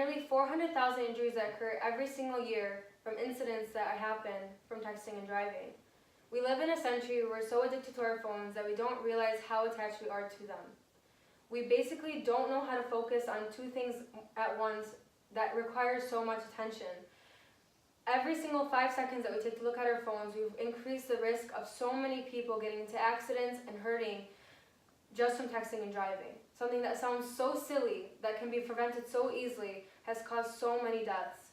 nearly 400,000 injuries that occur every single year from incidents that happen from texting and driving. We live in a century where we're so addicted to our phones that we don't realize how attached we are to them. We basically don't know how to focus on two things at once that require so much attention. Every single 5 seconds that we take to look at our phones, we've increased the risk of so many people getting into accidents and hurting just from texting and driving. Something that sounds so silly, that can be prevented so easily, has caused so many deaths.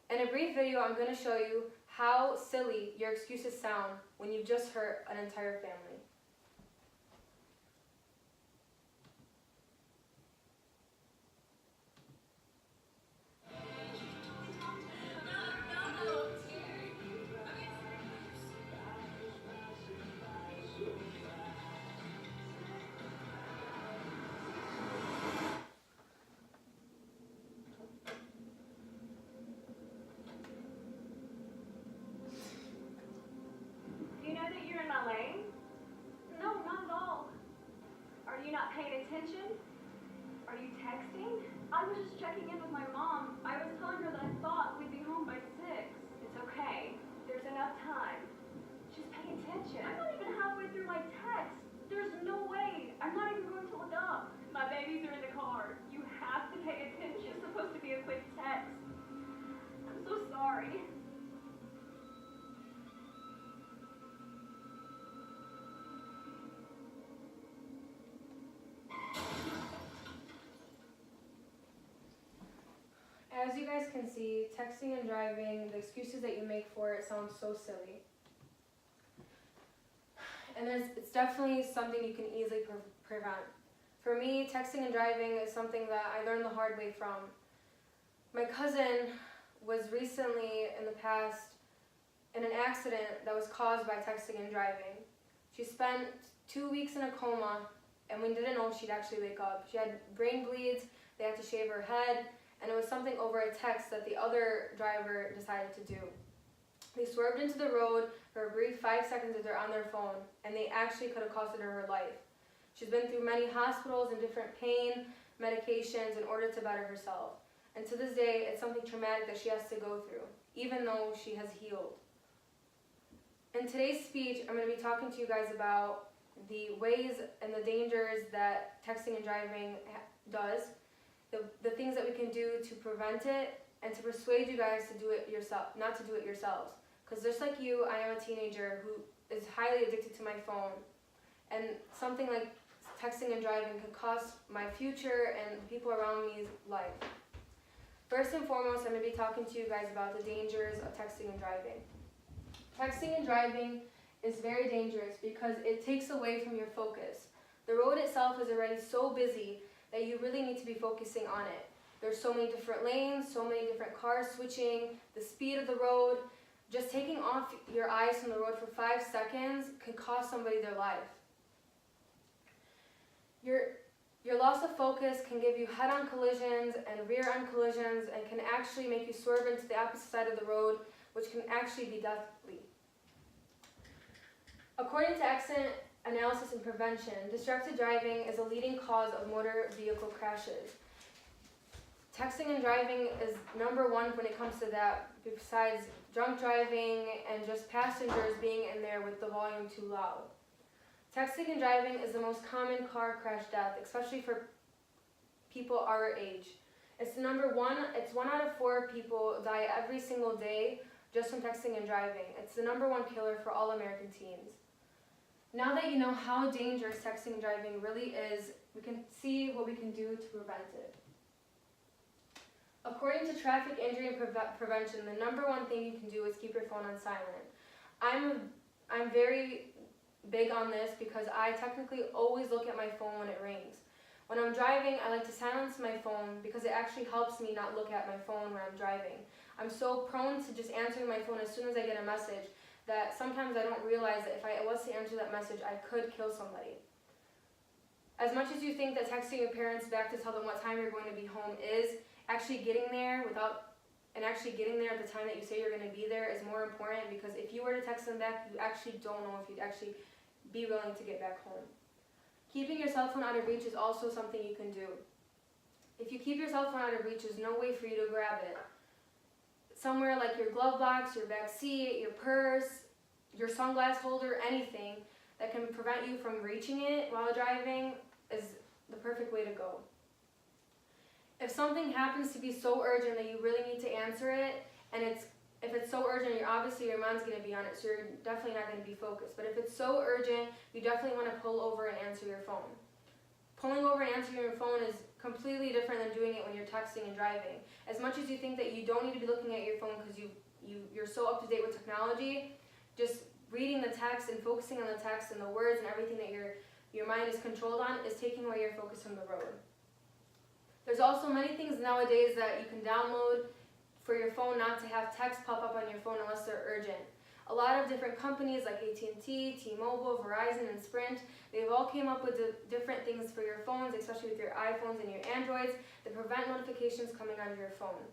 In a brief video, I'm going to show you how silly your excuses sound when you just hurt an entire family. No, not at all. Are you not paying attention? Are you texting? I was just checking in with my mom. I was telling her that I thought we'd be home by 6. It's okay. There's enough time. Just pay attention. I'm not even halfway through my text. There's no way. I'm not even going to look up. My babies are in the car. You have to pay attention. It's supposed to be a quick text. I'm so sorry. As you guys can see, texting and driving, the excuses that you make for it sound so silly. And it's definitely something you can easily prevent. For me, texting and driving is something that I learned the hard way from. My cousin was recently in the past in an accident that was caused by texting and driving. She spent 2 weeks in a coma, and we didn't know she'd actually wake up. She had brain bleeds, they had to shave her head, and it was something over a text that the other driver decided to do. They swerved into the road for a brief 5 seconds that they're on their phone, and they actually could have costed her her life. She's been through many hospitals and different pain medications in order to better herself. And to this day, it's something traumatic that she has to go through, even though she has healed. In today's speech, I'm going to be talking to you guys about the ways and the dangers that texting and driving does, the things that we can do to prevent it, and to persuade you guys to do it yourself, not to do it yourselves. Because just like you, I am a teenager who is highly addicted to my phone, and something like texting and driving could cost my future and the people around me's life. First and foremost, I'm going to be talking to you guys about the dangers of texting and driving. Texting and driving is very dangerous because it takes away from your focus. The road itself is already so busy that you really need to be focusing on it. There's so many different lanes, so many different cars switching, the speed of the road. Just taking off your eyes from the road for 5 seconds could cost somebody their life. Your loss of focus can give you head-on collisions and rear-end collisions, and can actually make you swerve into the opposite side of the road, which can actually be deadly. According to Accident Analysis and Prevention, distracted driving is a leading cause of motor vehicle crashes. Texting and driving is number one when it comes to that, besides drunk driving and just passengers being in there with the volume too loud. Texting and driving is the most common car crash death, especially for people our age. It's 1 out of 4 people die every single day just from texting and driving. It's the #1 killer for all American teens. Now that you know how dangerous texting and driving really is, we can see what we can do to prevent it. According to Traffic Injury and Prevention, the #1 thing you can do is keep your phone on silent. I'm very big on this because I technically always look at my phone when it rings. When I'm driving, I like to silence my phone because it actually helps me not look at my phone when I'm driving. I'm so prone to just answering my phone as soon as I get a message that sometimes I don't realize that if I was to answer that message, I could kill somebody. As much as you think that texting your parents back to tell them what time you're going to be home is, actually getting there at the time that you say you're going to be there is more important, because if you were to text them back, you actually don't know if you'd actually be willing to get back home. Keeping your cell phone out of reach is also something you can do. If you keep your cell phone out of reach, there's no way for you to grab it. Somewhere like your glove box, your back seat, your purse, your sunglass holder, anything that can prevent you from reaching it while driving is the perfect way to go. If something happens to be so urgent that you really need to answer it, and if it's so urgent, obviously your mind's going to be on it, so you're definitely not going to be focused. But if it's so urgent, you definitely want to pull over and answer your phone. Pulling over and answering your phone is completely different than doing it when you're texting and driving. As much as you think that you don't need to be looking at your phone because you're so up to date with technology, just reading the text and focusing on the text and the words and everything that your mind is controlled on is taking away your focus from the road. There's also many things nowadays that you can download for your phone not to have text pop up on your phone unless they're urgent. A lot of different companies like AT&T, T-Mobile, Verizon, and Sprint, they've all came up with different things for your phones, especially with your iPhones and your Androids, that prevent notifications coming onto your phone.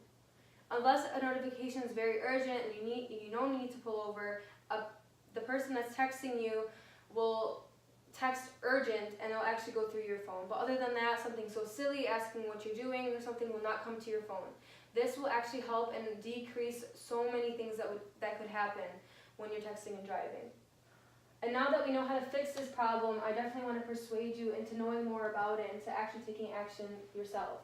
Unless a notification is very urgent and you don't need to pull over, the person that's texting you will text urgent and it'll actually go through your phone. But other than that, something so silly, asking what you're doing or something, will not come to your phone. This will actually help and decrease so many things that could happen when you're texting and driving. And now that we know how to fix this problem, I definitely want to persuade you into knowing more about it and to actually taking action yourself.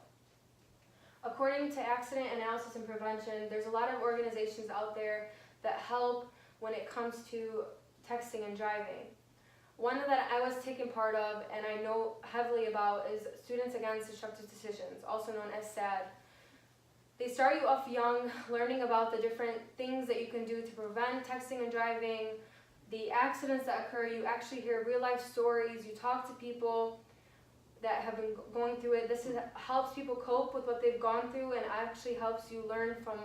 According to Accident Analysis and Prevention, there's a lot of organizations out there that help when it comes to texting and driving. One that I was taking part of and I know heavily about is Students Against Destructive Decisions, also known as SAD. They start you off young, learning about the different things that you can do to prevent texting and driving, the accidents that occur. You actually hear real life stories, you talk to people that have been going through it. This helps people cope with what they've gone through and actually helps you learn from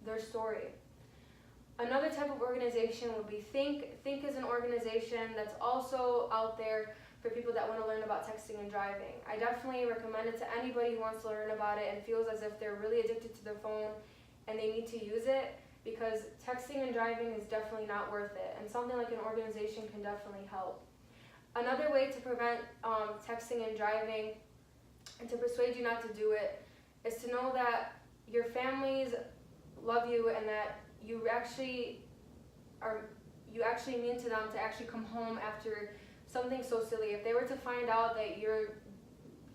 their story. Another type of organization would be Think. Think is an organization that's also out there for people that want to learn about texting and driving. I definitely recommend it to anybody who wants to learn about it and feels as if they're really addicted to their phone and they need to use it, because texting and driving is definitely not worth it, and something like an organization can definitely help. Another way to prevent texting and driving and to persuade you not to do it is to know that your families love you and that you actually mean to them to actually come home after something so silly. If they were to find out that your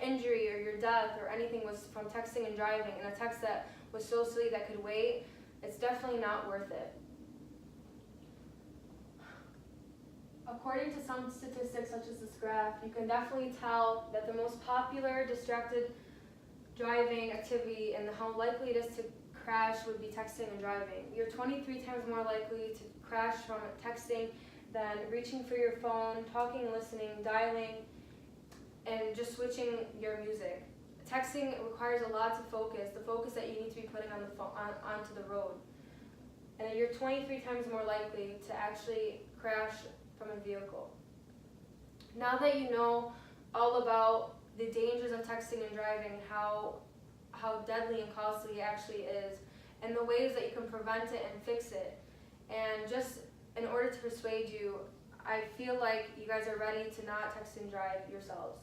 injury or your death or anything was from texting and driving, and a text that was so silly that could wait, it's definitely not worth it. According to some statistics such as this graph, you can definitely tell that the most popular distracted driving activity and how likely it is to crash would be texting and driving. You're 23 times more likely to crash from texting than reaching for your phone, talking and listening, dialing, and just switching your music. Texting requires a lot of focus, the focus that you need to be putting on the phone, onto the road. And you're 23 times more likely to actually crash from a vehicle. Now that you know all about the dangers of texting and driving, how deadly and costly it actually is, and the ways that you can prevent it and fix it, and just in order to persuade you, I feel like you guys are ready to not text and drive yourselves.